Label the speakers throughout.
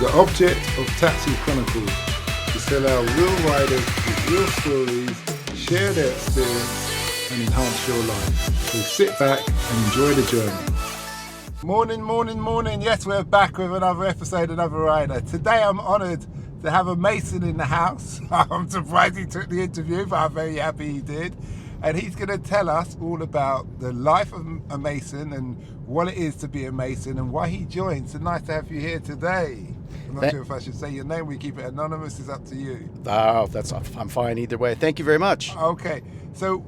Speaker 1: The object of Taxi Chronicles is to allow real riders with real stories, share their experience and enhance your life. So sit back and enjoy the journey. Morning. Yes, we're back with another episode, another rider. Today I'm honoured to have a Mason in the house. I'm surprised he took the interview, but I'm very happy he did. And he's going to tell us all about the life of a Mason and what it is to be a Mason and why he joined. So nice to have you here today. I'm not sure if I should say your name. We keep it anonymous. It's up to you.
Speaker 2: Oh, I'm fine either way. Thank you very much.
Speaker 1: Okay. So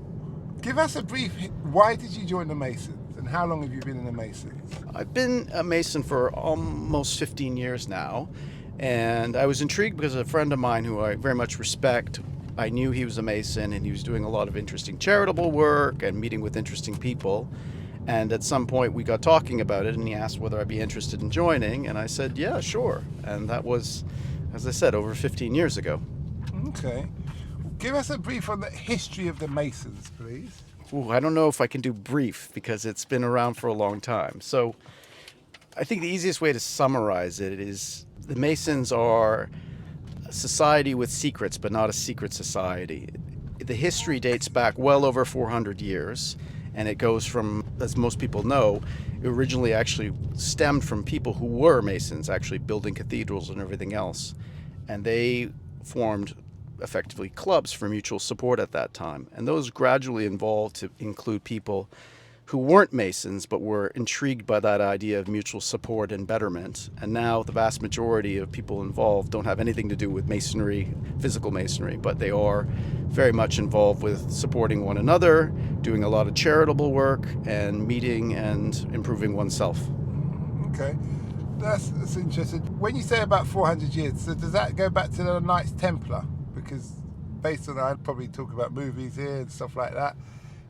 Speaker 1: give us a brief, why did you join the Masons and how long have you been in the Masons?
Speaker 2: I've been a Mason for almost 15 years now. And I was intrigued because a friend of mine who I very much respect, I knew he was a Mason and he was doing a lot of interesting charitable work and meeting with interesting people. And at some point we got talking about it and he asked whether I'd be interested in joining. And I said, yeah, sure. And that was, as I said, over 15 years ago.
Speaker 1: Okay. Give us a brief on the history of the Masons, please.
Speaker 2: Ooh, I don't know if I can do brief because it's been around for a long time. So I think the easiest way to summarize it is the Masons are a society with secrets, but not a secret society. The history dates back well over 400 years, and it goes from, as most people know, it originally actually stemmed from people who were Masons, actually building cathedrals and everything else. And they formed effectively clubs for mutual support at that time. And those gradually evolved to include people who weren't Masons but were intrigued by that idea of mutual support and betterment. And now the vast majority of people involved don't have anything to do with Masonry, physical Masonry, but they are very much involved with supporting one another, doing a lot of charitable work, and meeting and improving oneself.
Speaker 1: Okay, that's interesting. When you say about 400 years, so does that go back to the Knights Templar? Because based on that, I'd probably talk about movies here and stuff like that.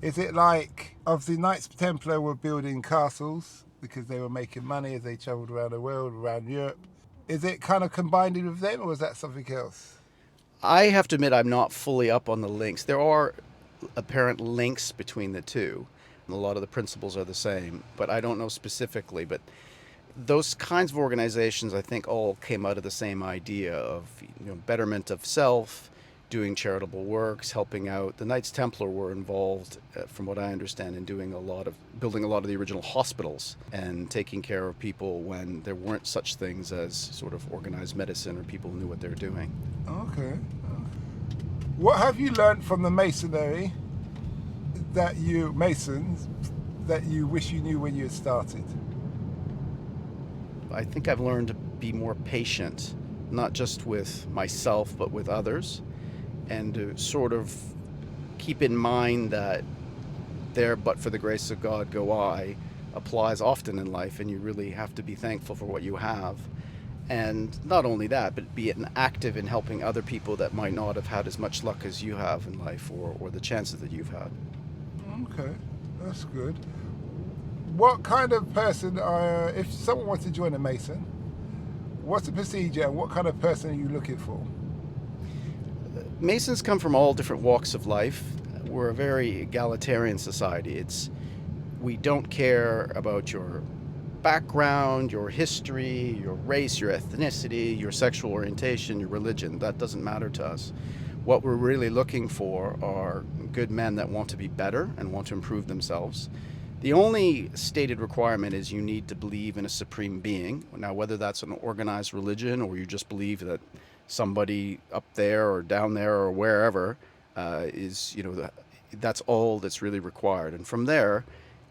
Speaker 1: Is it like, obviously Knights Templar were building castles because they were making money as they travelled around the world, around Europe. Is it kind of combined with them or is that something else?
Speaker 2: I have to admit I'm not fully up on the links. There are apparent links between the two. And a lot of the principles are the same, but I don't know specifically. But those kinds of organizations, I think, all came out of the same idea of betterment of self, doing charitable works, helping out. The Knights Templar were involved, from what I understand, in building a lot of the original hospitals and taking care of people when there weren't such things as sort of organized medicine or people who knew what they were doing.
Speaker 1: Okay. What have you learned from the Masonry Masons that you wish you knew when you had started?
Speaker 2: I think I've learned to be more patient, not just with myself, but with others. And to sort of keep in mind that there, but for the grace of God go I, applies often in life, and you really have to be thankful for what you have. And not only that, but be active in helping other people that might not have had as much luck as you have in life or the chances that you've had.
Speaker 1: Okay, that's good. What kind of person, if someone wants to join a Mason, what's the procedure and what kind of person are you looking for?
Speaker 2: Masons come from all different walks of life. We're a very egalitarian society. We don't care about your background, your history, your race, your ethnicity, your sexual orientation, your religion. That doesn't matter to us. What we're really looking for are good men that want to be better and want to improve themselves. The only stated requirement is you need to believe in a supreme being. Now, whether that's an organized religion or you just believe that somebody up there or down there or wherever that's all that's really required. And from there,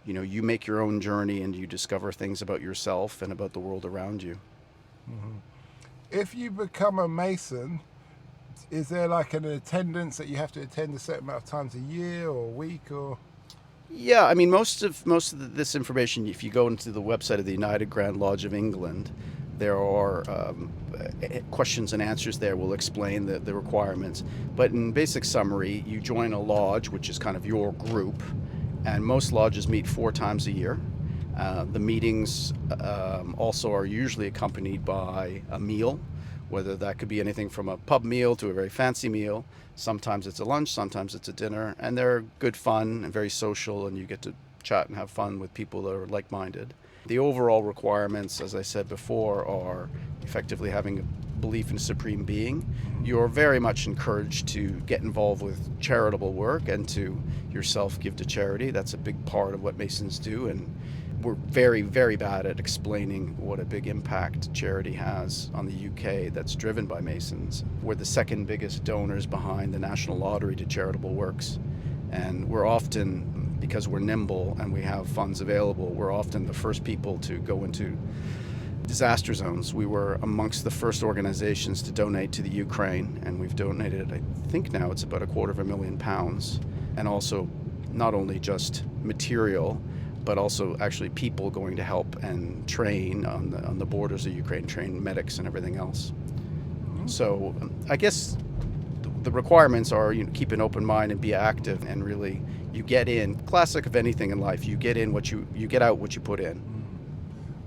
Speaker 2: you make your own journey and you discover things about yourself and about the world around you.
Speaker 1: Mm-hmm. If you become a Mason, is there like an attendance that you have to attend a certain amount of times a year or a week or?
Speaker 2: Yeah, I mean, most of this information, if you go into the website of the United Grand Lodge of England, there are questions and answers there will explain the requirements. But in basic summary, you join a lodge, which is kind of your group, and most lodges meet 4 times a year. The meetings also are usually accompanied by a meal, whether that could be anything from a pub meal to a very fancy meal. Sometimes it's a lunch, sometimes it's a dinner, and they're good fun and very social, and you get to chat and have fun with people that are like-minded. The overall requirements, as I said before, are effectively having a belief in supreme being. You're very much encouraged to get involved with charitable work and to yourself give to charity. That's a big part of what Masons do, and we're very, very bad at explaining what a big impact charity has on the UK that's driven by Masons. We're the second biggest donors behind the National Lottery to charitable works, and we're often, because we're nimble and we have funds available, we're often the first people to go into disaster zones. We were amongst the first organizations to donate to the Ukraine, and we've donated, I think now it's about £250,000, and also not only just material, but also actually people going to help and train on the borders of Ukraine, train medics and everything else. So I guess the requirements are, keep an open mind and be active, and really you get in. Classic of anything in life, you get in what you get out what you put in.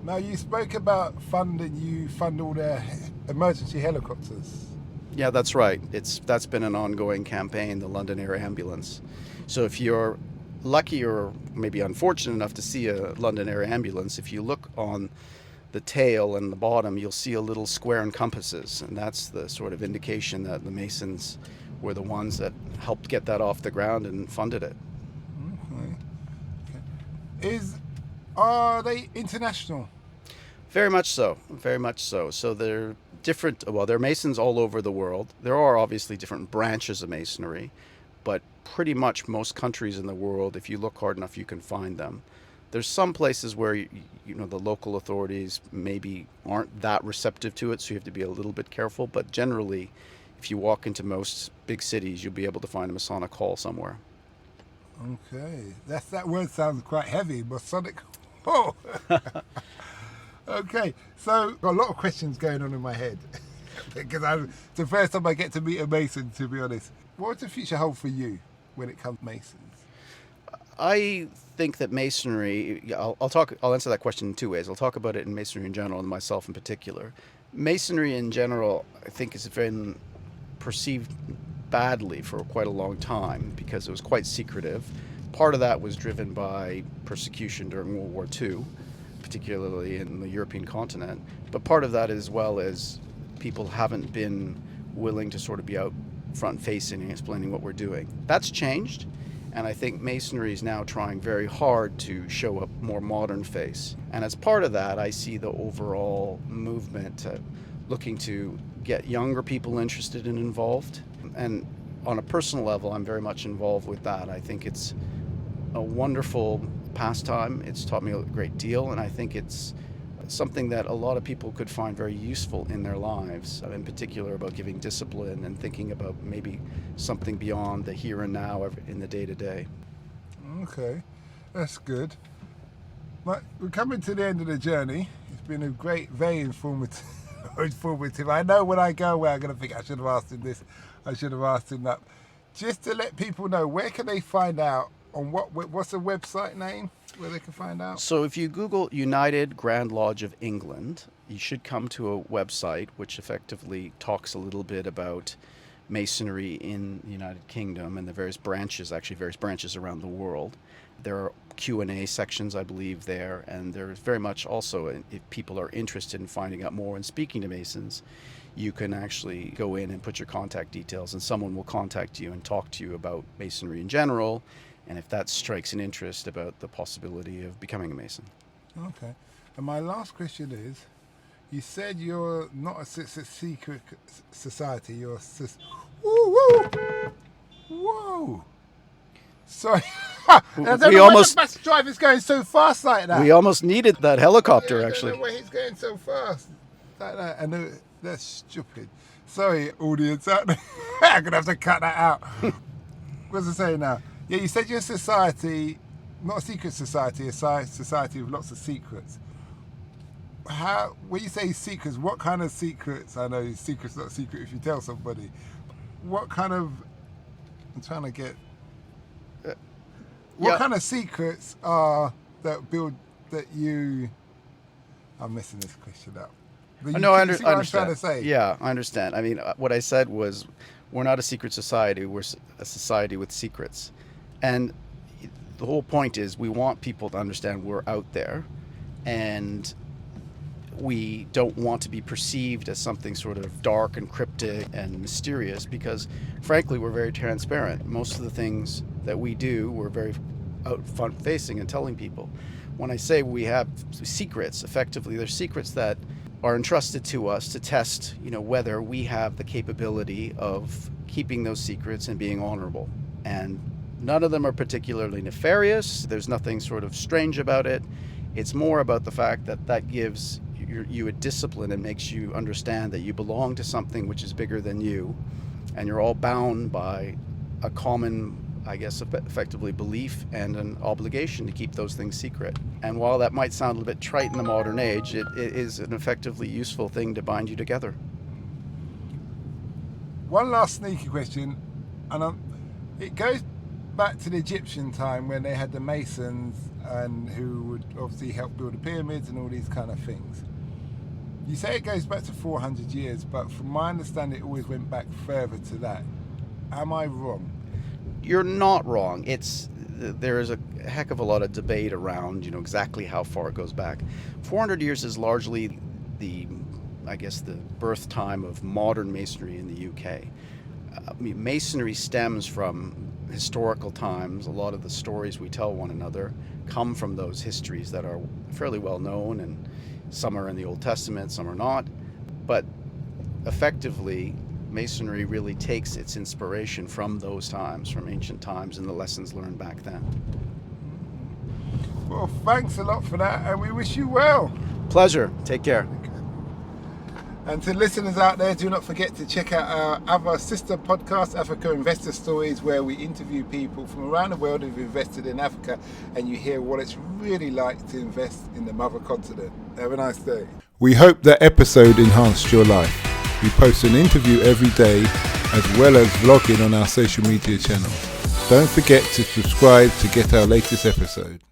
Speaker 1: Now, you spoke about funding. You fund all the emergency helicopters.
Speaker 2: Yeah, that's right. That's been an ongoing campaign, the London Air Ambulance. So if you're lucky or maybe unfortunate enough to see a London Air Ambulance, if you look on the tail and the bottom, you'll see a little square and compasses, and that's the sort of indication that the Masons were the ones that helped get that off the ground and funded it.
Speaker 1: Okay. Are they international?
Speaker 2: Very much so, very much so. So they're different, well, they're Masons all over the world. There are obviously different branches of Masonry, but pretty much most countries in the world, if you look hard enough, you can find them. There's some places where, the local authorities maybe aren't that receptive to it, so you have to be a little bit careful. But generally, if you walk into most big cities, you'll be able to find a Masonic hall somewhere.
Speaker 1: Okay, that word sounds quite heavy, Masonic. Oh. Okay, so got a lot of questions going on in my head because it's the first time I get to meet a Mason, to be honest. What does the future hold for you when it comes to Masons?
Speaker 2: I think that Masonry, I'll answer that question in two ways. I'll talk about it in Masonry in general and myself in particular. Masonry in general, I think, has been perceived badly for quite a long time because it was quite secretive. Part of that was driven by persecution during World War II, particularly in the European continent. But part of that as well is people haven't been willing to sort of be out front facing and explaining what we're doing. That's changed. And I think Masonry is now trying very hard to show a more modern face. And as part of that, I see the overall movement looking to get younger people interested and involved. And on a personal level, I'm very much involved with that. I think it's a wonderful pastime. It's taught me a great deal, and I think it's something that a lot of people could find very useful in their lives, in particular about giving discipline and thinking about maybe something beyond the here and now in the day-to-day.
Speaker 1: Okay, that's good. But we're coming to the end of the journey. It's been a great, very informative. I know when I go away, I'm going to think I should have asked him this, I should have asked him that. Just to let people know, where can they find out on what's the website name where they can find out?
Speaker 2: So if you Google United Grand Lodge of England, you should come to a website which effectively talks a little bit about Masonry in the United Kingdom and the various branches around the world. There are Q&A sections, I believe, there, and there's very much also, if people are interested in finding out more and speaking to Masons, you can actually go in and put your contact details, and someone will contact you and talk to you about Masonry in general, and if that strikes an interest, about the possibility of becoming a Mason. Okay.
Speaker 1: And my last question is, you said you're not a secret society, you're Whoa! Sorry. I don't know why the bus driver's going so fast like that.
Speaker 2: We almost needed that helicopter, actually.
Speaker 1: I don't know why he's going so fast like that. I know, that's stupid. Sorry, audience. I'm going to have to cut that out. What was I saying now? Yeah, you said you're a society, not a secret society, a society with lots of secrets. When you say secrets, what kind of secrets? I know secret's not a secret if you tell somebody. What kind of... I'm trying to get... What kind of secrets are that you... I'm messing this question up.
Speaker 2: No, I understand.
Speaker 1: What I'm trying to say?
Speaker 2: Yeah, I understand. I mean, what I said was, we're not a secret society. We're a society with secrets. And the whole point is we want people to understand we're out there. and we don't want to be perceived as something sort of dark and cryptic and mysterious, because frankly we're very transparent. Most of the things that we do, we're very out front facing and telling people. When I say we have secrets, effectively they're secrets that are entrusted to us to test, whether we have the capability of keeping those secrets and being honorable. And none of them are particularly nefarious. There's nothing sort of strange about it. It's more about the fact that gives you a discipline and makes you understand that you belong to something which is bigger than you, and you're all bound by a common, I guess, effectively belief and an obligation to keep those things secret. And while that might sound a little bit trite in the modern age, it is an effectively useful thing to bind you together.
Speaker 1: One last sneaky question, and it goes back to the Egyptian time when they had the Masons and who would obviously help build the pyramids and all these kind of things. You say it goes back to 400 years, but from my understanding it always went back further to that. Am I wrong?
Speaker 2: You're not wrong. There is a heck of a lot of debate around, exactly how far it goes back. 400 years is largely the birth time of modern masonry in the UK. Masonry stems from historical times. A lot of the stories we tell one another come from those histories that are fairly well known, and some are in the Old Testament, some are not. But effectively, Masonry really takes its inspiration from those times, from ancient times, and the lessons learned back then.
Speaker 1: Well, thanks a lot for that, and we wish you well.
Speaker 2: Pleasure. Take care.
Speaker 1: And to listeners out there, do not forget to check out our other sister podcast, Africa Investor Stories, where we interview people from around the world who've invested in Africa, and you hear what it's really like to invest in the mother continent. Have a nice day. We hope that episode enhanced your life. We post an interview every day, as well as vlogging on our social media channels. Don't forget to subscribe to get our latest episode.